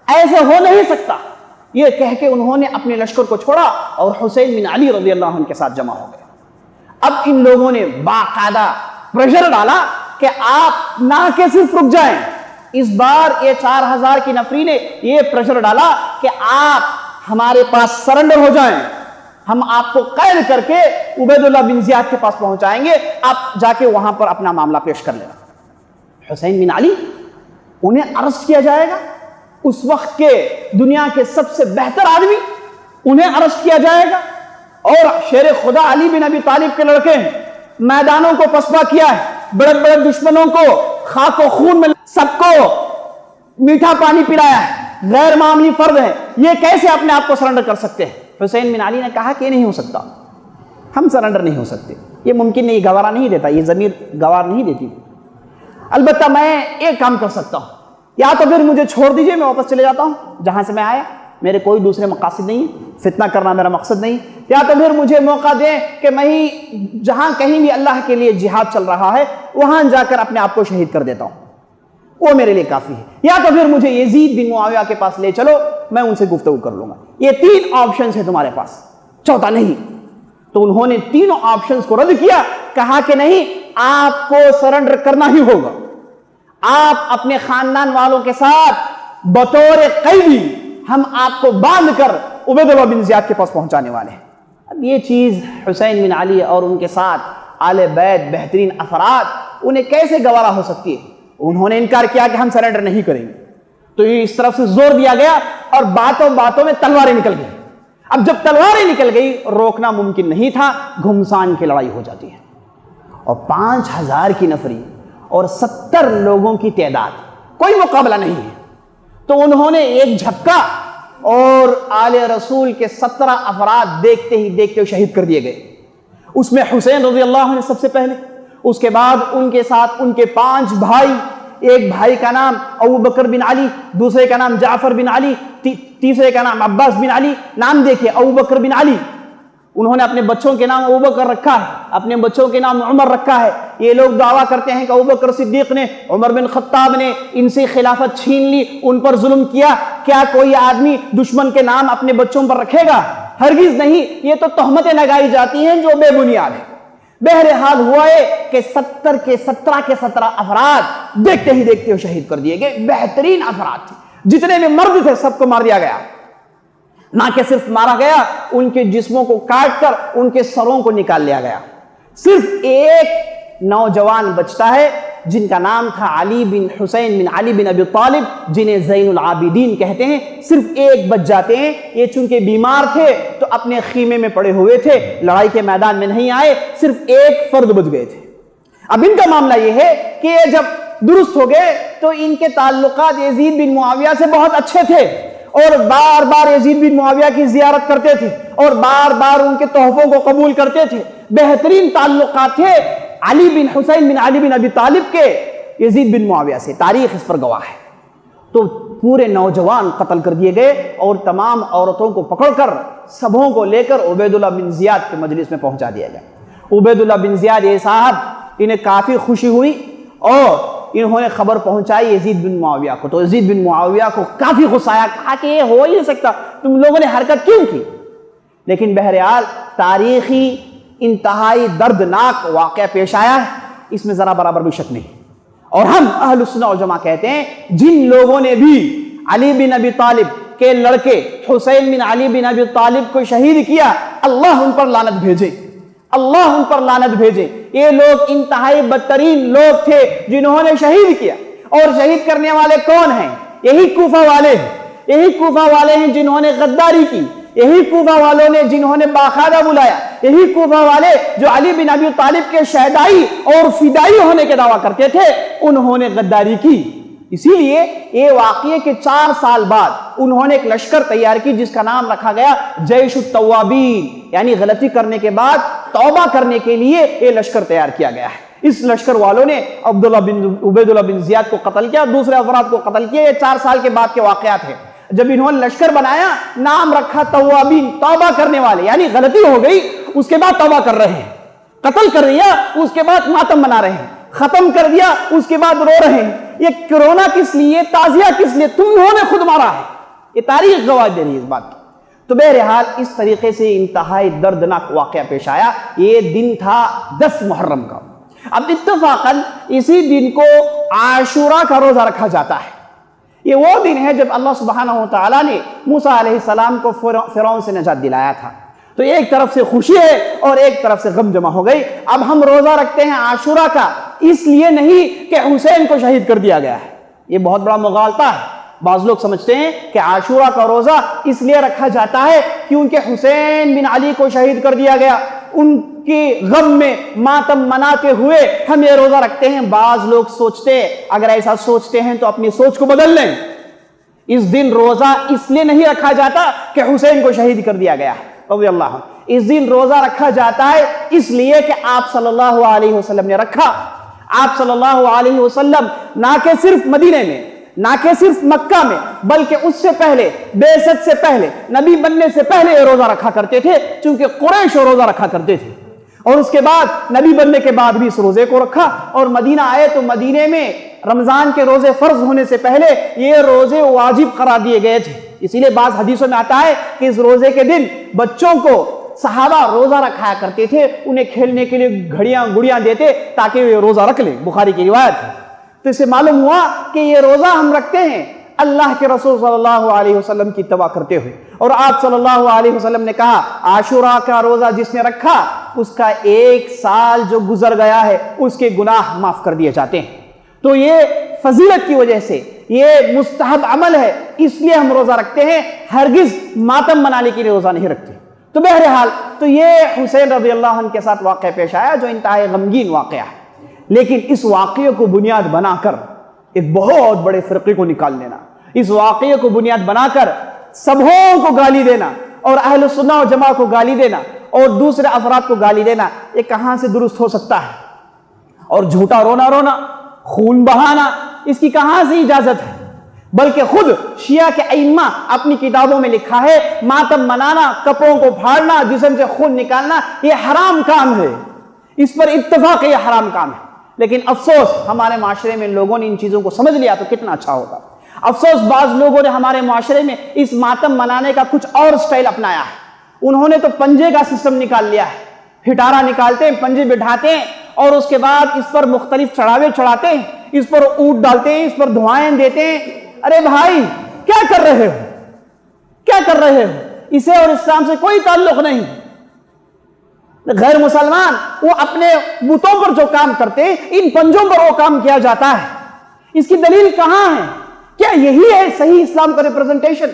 ایسے ہو نہیں سکتا۔ یہ کہہ کے انہوں نے اپنے لشکر کو چھوڑا اور حسین بن علی رضی اللہ عنہ کے ساتھ جمع ہو گئے۔ اب ان لوگوں نے باقاعدہ پریشر ڈالا کہ آپ نہ کہ صرف رک جائیں، اس بار یہ 4000 کی نفری نے یہ پریشر ڈالا کہ آپ ہمارے پاس سرنڈر ہو جائیں، ہم آپ کو قید کر کے عبید اللہ بن زیاد کے پاس پہنچائیں گے، آپ جا کے وہاں پر اپنا معاملہ پیش کر لینا۔ حسین بن علی، انہیں ارسٹ کیا جائے گا، اس وقت کے دنیا کے سب سے بہتر آدمی، انہیں ارسٹ کیا جائے گا، اور شیر خدا علی بن ابی طالب کے لڑکے ہیں، میدانوں کو پسپا کیا ہے، بڑے بڑے دشمنوں کو خاک و خون میں سب کو میٹھا پانی پلایا ہے، غیر معمولی فرد ہیں، یہ کیسے اپنے آپ کو سرنڈر کر سکتے ہیں؟ حسین بن علی نے کہا کہ یہ نہیں ہو سکتا، ہم سرنڈر نہیں ہو سکتے، یہ ممکن نہیں، گوارا نہیں دیتا، یہ ضمیر گوار نہیں دیتی۔ البتہ میں ایک کام کر سکتا ہوں، یا تو پھر مجھے چھوڑ دیجئے، میں واپس چلے جاتا ہوں جہاں سے میں آیا، میرے کوئی دوسرے مقاصد نہیں، فتنہ کرنا میرا مقصد نہیں، یا تو پھر مجھے موقع دیں کہ میں ہی جہاں کہیں بھی اللہ کے لیے جہاد چل رہا ہے وہاں جا کر اپنے آپ کو شہید کر دیتا ہوں، وہ میرے لیے کافی ہے، یا تو پھر مجھے یزید بن معاویہ کے پاس لے چلو، میں ان سے گفتگو کر لوں گا۔ یہ 3 آپشنز ہیں تمہارے پاس، چوتھا نہیں۔ تو انہوں نے تینوں آپشنز کو رد کیا، کہا کہ نہیں، آپ کو سرنڈر کرنا ہی ہوگا، آپ اپنے خاندان والوں کے ساتھ بطور قیدی ہم آپ کو باندھ کر عبید اللہ بن زیاد کے پاس پہنچانے والے ہیں۔ اب یہ چیز حسین بن علی اور ان کے ساتھ آل بیت بہترین افراد، انہیں کیسے گوارا ہو سکتی ہے؟ انہوں نے انکار کیا کہ ہم سرنڈر نہیں کریں گے۔ تو یہ اس طرف سے زور دیا گیا اور باتوں باتوں میں تلواریں نکل گئی۔ اب جب تلواریں نکل گئی، روکنا ممکن نہیں تھا، گھمسان کی لڑائی ہو جاتی ہے، اور 5000 کی نفری اور 70 لوگوں کی تعداد، کوئی مقابلہ نہیں ہے۔ تو انہوں نے ایک جھپکا اور آل رسول کے 17 افراد دیکھتے ہی دیکھتے شہید کر دیے گئے۔ اس میں حسین رضی اللہ عنہ سب سے پہلے، اس کے بعد ان کے ساتھ ان کے 5 بھائی، ایک بھائی کا نام ابو بکر بن علی، دوسرے کا نام جعفر بن علی، تیسرے کا نام عباس بن علی۔ نام دیکھیں، ابو بکر بن علی، انہوں نے اپنے بچوں کے نام ابو بکر رکھا ہے، اپنے بچوں کے نام عمر رکھا ہے۔ یہ لوگ دعویٰ کرتے ہیں کہ ابو بکر صدیق نے، عمر بن خطاب نے ان سے خلافت چھین لی، ان پر ظلم کیا۔ کیا کوئی آدمی دشمن کے نام اپنے بچوں پر رکھے گا؟ ہرگز نہیں، یہ تو تہمتیں لگائی جاتی ہیں جو بے بنیاد ہیں۔ بہرحال ہوا ہے کہ 17 کے 17 افراد دیکھتے ہی دیکھتے شہید کر دیے گئے، بہترین افراد تھے، جتنے بھی مرد تھے سب کو مار دیا گیا۔ نہ کہ صرف مارا گیا، ان کے جسموں کو کاٹ کر ان کے سروں کو نکال لیا گیا۔ صرف ایک نوجوان بچتا ہے جن کا نام تھا علی بن حسین بن علی بن ابی طالب، جنہیں زین العابدین کہتے ہیں، صرف ایک بچ جاتے ہیں۔ یہ چونکہ بیمار تھے تو اپنے خیمے میں پڑے ہوئے تھے، لڑائی کے میدان میں نہیں آئے، صرف ایک فرد بچ گئے تھے۔ اب ان کا معاملہ یہ ہے کہ یہ جب درست ہو گئے تو ان کے تعلقات یزید بن معاویہ سے بہت اچھے تھے، اور بار بار یزید بن معاویہ کی زیارت کرتے تھے اور بار بار ان کے تحفوں کو قبول کرتے تھے۔ بہترین تعلقات تھے علی بن حسین بن علی بن ابی طالب کے یزید بن معاویہ سے، تاریخ اس پر گواہ ہے۔ تو پورے نوجوان قتل کر دیے گئے اور تمام عورتوں کو پکڑ کر سبوں کو لے کر عبید اللہ بن زیاد کے مجلس میں پہنچا دیا گیا۔ عبید اللہ بن زیاد یہ صاحب، انہیں کافی خوشی ہوئی اور انہوں نے خبر پہنچائی یزید بن معاویہ کو، تو یزید بن معاویہ کو کافی غصہ آیا، کہا کہ یہ ہو ہی نہیں سکتا، تم لوگوں نے حرکت کیوں کی؟ لیکن بہرحال تاریخی انتہائی دردناک واقعہ پیش آیا ہے، اس میں ذرا برابر بھی شک نہیں۔ اور ہم اہل سنہ والجماعہ کہتے ہیں جن لوگوں نے بھی علی بن ابی طالب کے لڑکے حسین بن علی بن ابی طالب کو شہید کیا، اللہ ان پر لعنت بھیجے، اللہ ان پر لعنت بھیجے۔ یہ لوگ انتہائی بدترین لوگ تھے جنہوں نے شہید کیا، اور شہید کرنے والے کون ہیں؟ یہی کوفہ والے ہیں، یہی کوفہ والے ہیں جنہوں نے غداری کی، یہی کوفہ والوں نے جنہوں نے باقاعدہ بلایا، یہی کوفہ والے جو علی بن ابی طالب کے شہدائی اور فدائی ہونے کے دعویٰ کرتے تھے، انہوں نے غداری کی۔ اسی لیے یہ واقعے کے 4 سال بعد انہوں نے ایک لشکر تیار کی جس کا نام رکھا گیا جیش التوابین، یعنی غلطی کرنے کے بعد توبہ کرنے کے لیے یہ لشکر تیار کیا گیا ہے۔ اس لشکر والوں نے عبید اللہ بن زیاد کو قتل کیا، دوسرے افراد کو قتل کیا۔ یہ 4 سال کے بعد کے واقعات ہیں۔ جب انہوں نے لشکر بنایا، نام رکھا توابین، توبہ کرنے والے، یعنی غلطی ہو گئی اس کے بعد توبہ کر رہے ہیں، قتل کر دیا اس کے بعد ماتم منا رہے ہیں، ختم کر دیا اس کے بعد رو رہے ہیں۔ یہ کرونا کس لیے، تعزیہ کس لیے؟ تمہوں نے خود مارا ہے، یہ تاریخ گواہ دے رہی ہے اس بات کی۔ تو بہرحال اس طریقے سے انتہائی دردناک واقعہ پیش آیا۔ یہ دن تھا 10 محرم کا۔ اب اتفاقاً اسی دن کو عاشورہ کا روزہ رکھا جاتا ہے۔ یہ وہ دن ہے جب اللہ سبحانہ وتعالیٰ نے موسیٰ علیہ السلام کو فرعون سے نجات دلایا تھا۔ تو ایک طرف سے خوشی ہے اور ایک طرف سے غم جمع ہو گئی۔ اب ہم روزہ رکھتے ہیں عاشورہ کا، اس لیے نہیں کہ حسین کو شہید کر دیا گیا ہے۔ یہ بہت بڑا مغالطہ ہے۔ بعض لوگ سمجھتے ہیں کہ عاشورہ کا روزہ اس لیے رکھا جاتا ہے کیونکہ حسین بن علی کو شہید کر دیا گیا، ان کے غم میں ماتم مناتے ہوئے ہم یہ روزہ رکھتے ہیں۔ بعض لوگ سوچتے، اگر ایسا سوچتے ہیں تو اپنی سوچ کو بدل لیں۔ اس دن روزہ اس لیے نہیں رکھا جاتا کہ حسین کو شہید کر دیا گیا رضی اللہ عنہ۔ اس دن روزہ رکھا جاتا ہے اس لیے کہ آپ صلی اللہ علیہ وسلم نے رکھا۔ آپ صلی اللہ علیہ وسلم نہ کہ صرف مدینے میں، نہ کہ صرف مکہ میں، بلکہ اس سے پہلے، بعثت سے پہلے، نبی بننے سے پہلے یہ روزہ رکھا کرتے تھے، چونکہ قریش روزہ رکھا کرتے تھے، اور اس کے بعد نبی بننے کے بعد بھی اس روزے کو رکھا۔ اور مدینہ آئے تو مدینے میں رمضان کے روزے فرض ہونے سے پہلے یہ روزے واجب قرار دیے گئے تھے۔ اسی لیے بعض حدیثوں میں آتا ہے کہ اس روزے کے دن بچوں کو صحابہ روزہ رکھایا کرتے تھے، انہیں کھیلنے کے لیے گھڑیاں گڑیاں دیتے تاکہ وہ روزہ رکھ لیں، بخاری کی روایت ہے۔ تو اس سے معلوم ہوا کہ یہ روزہ ہم رکھتے ہیں اللہ کے رسول صلی اللہ علیہ وسلم کی اتباع کرتے ہوئے۔ اور آپ صلی اللہ علیہ وسلم نے کہا عاشورہ کا روزہ جس نے رکھا اس کا 1 سال جو گزر گیا ہے اس کے گناہ معاف کر دیے جاتے ہیں۔ تو یہ فضیلت کی وجہ سے یہ مستحب عمل ہے، اس لیے ہم روزہ رکھتے ہیں، ہرگز ماتم منانے کے لیے روزہ نہیں رکھتے۔ تو بہرحال تو یہ حسین رضی اللہ عنہ کے ساتھ واقعہ پیش آیا جو انتہائی غمگین واقعہ ہے۔ لیکن اس واقعے کو بنیاد بنا کر ایک بہت بڑے فرقے کو نکال لینا، اس واقعے کو بنیاد بنا کر سبوں کو گالی دینا اور اہل سنہ و جماعت کو گالی دینا اور دوسرے افراد کو گالی دینا، یہ کہاں سے درست ہو سکتا ہے؟ اور جھوٹا رونا، خون بہانا، اس کی کہاں سے اجازت ہے؟ بلکہ خود شیعہ کے ائمہ اپنی کتابوں میں لکھا ہے ماتم منانا، کپڑوں کو پھاڑنا، جسم سے خون نکالنا یہ حرام کام ہے، اس پر اتفاق ہے، یہ حرام کام ہے۔ لیکن افسوس ہمارے معاشرے میں لوگوں نے ان چیزوں کو سمجھ لیا تو کتنا اچھا ہوگا۔ افسوس بعض لوگوں نے ہمارے معاشرے میں اس ماتم منانے کا کچھ اور سٹائل اپنایا ہے۔ انہوں نے تو پنجے کا سسٹم نکال لیا ہے، ہٹارا نکالتے ہیں، پنجے بٹھاتے ہیں اور اس کے بعد اس پر مختلف چڑھاوے چڑھاتے ہیں، اس پر اونٹ ڈالتے ہیں، اس پر دعائیں دیتے ہیں۔ ارے بھائی کیا کر رہے ہو، کیا کر رہے ہو؟ اسے اور اسلام سے کوئی تعلق نہیں۔ غیر مسلمان وہ اپنے بتوں پر جو کام کرتے ہیں، ان پنجوں پر وہ کام کیا جاتا ہے۔ اس کی دلیل کہاں ہے؟ کیا یہی ہے صحیح اسلام کا ریپرزنٹیشن؟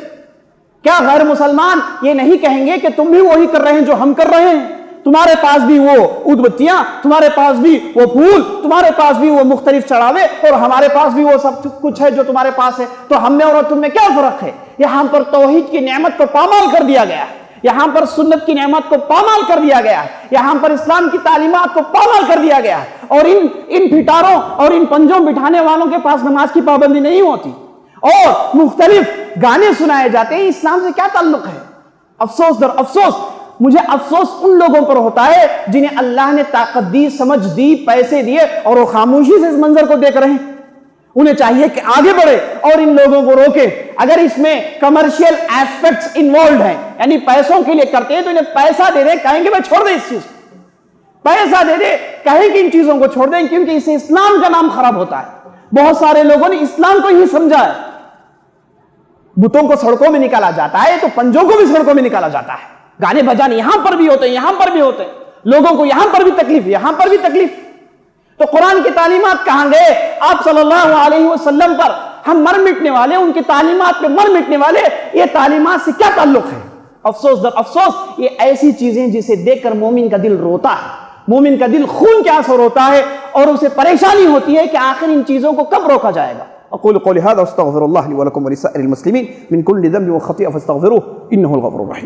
کیا غیر مسلمان یہ نہیں کہیں گے کہ تم بھی وہی کر رہے ہیں جو ہم کر رہے ہیں؟ تمہارے پاس بھی وہ اود بتیاں، تمہارے پاس بھی وہ پھول، تمہارے پاس بھی وہ مختلف چڑھاوے، اور ہمارے پاس بھی وہ سب کچھ ہے جو تمہارے پاس ہے، تو ہم میں اور تم میں کیا فرق ہے؟ یہاں پر توحید کی نعمت کو پامال کر دیا گیا ہے، یہاں پر سنت کی نعمت کو پامال کر دیا گیا ہے، یہاں پر اسلام کی تعلیمات کو پامال کر دیا گیا ہے، اور ان پھٹاروں اور ان پنجوں بٹھانے والوں کے پاس نماز کی پابندی نہیں ہوتی، اور مختلف گانے سنائے جاتے ہیں۔ اسلام سے کیا تعلق ہے؟ افسوس در افسوس، مجھے افسوس ان لوگوں پر ہوتا ہے جنہیں اللہ نے طاقت دی، سمجھ دی، پیسے دیے، اور وہ خاموشی سے اس منظر کو دیکھ رہے ہیں۔ انہیں چاہیے کہ آگے بڑھے اور ان لوگوں کو روکے۔ اگر اس میں کمرشل ایسپیکٹس انوالوڈ ہیں، یعنی پیسوں کے لیے کرتے ہیں، تو انہیں پیسہ دے دیں، کہیں گے میں چھوڑ دیں اس چیز کو، پیسہ دے دیں، کہیں کہ ان چیزوں کو چھوڑ دیں، کیونکہ اس سے اسلام کا نام خراب ہوتا ہے۔ بہت سارے لوگوں نے اسلام کو ہی سمجھا ہے۔ بتوں کو سڑکوں میں نکالا جاتا ہے تو پنجوں کو بھی سڑکوں میں نکالا جاتا ہے۔ گانے بجانے یہاں پر بھی ہوتے ہیں، یہاں پر بھی ہوتے ہیں، لوگوں کو یہاں پر بھی تکلیف، یہاں پر بھی تکلیف۔ تو قرآن کی تعلیمات کہاں گئے؟ آپ صلی اللہ علیہ وسلم پر ہم مر مٹنے والے، ان کی تعلیمات پہ مر مٹنے والے، یہ تعلیمات سے کیا تعلق ہے؟ افسوس در افسوس، یہ ایسی چیزیں جسے دیکھ کر مومن کا دل روتا ہے، مومن کا دل خون کے آنسو روتا ہے، اور اسے پریشانی ہوتی ہے کہ آخر ان چیزوں کو کب روکا جائے گا۔ اقول قولي هذا واستغفر الله لي ولكم ولسائر المسلمين من كل ذنب وخطيئة فاستغفروه انه الغفور الرحيم۔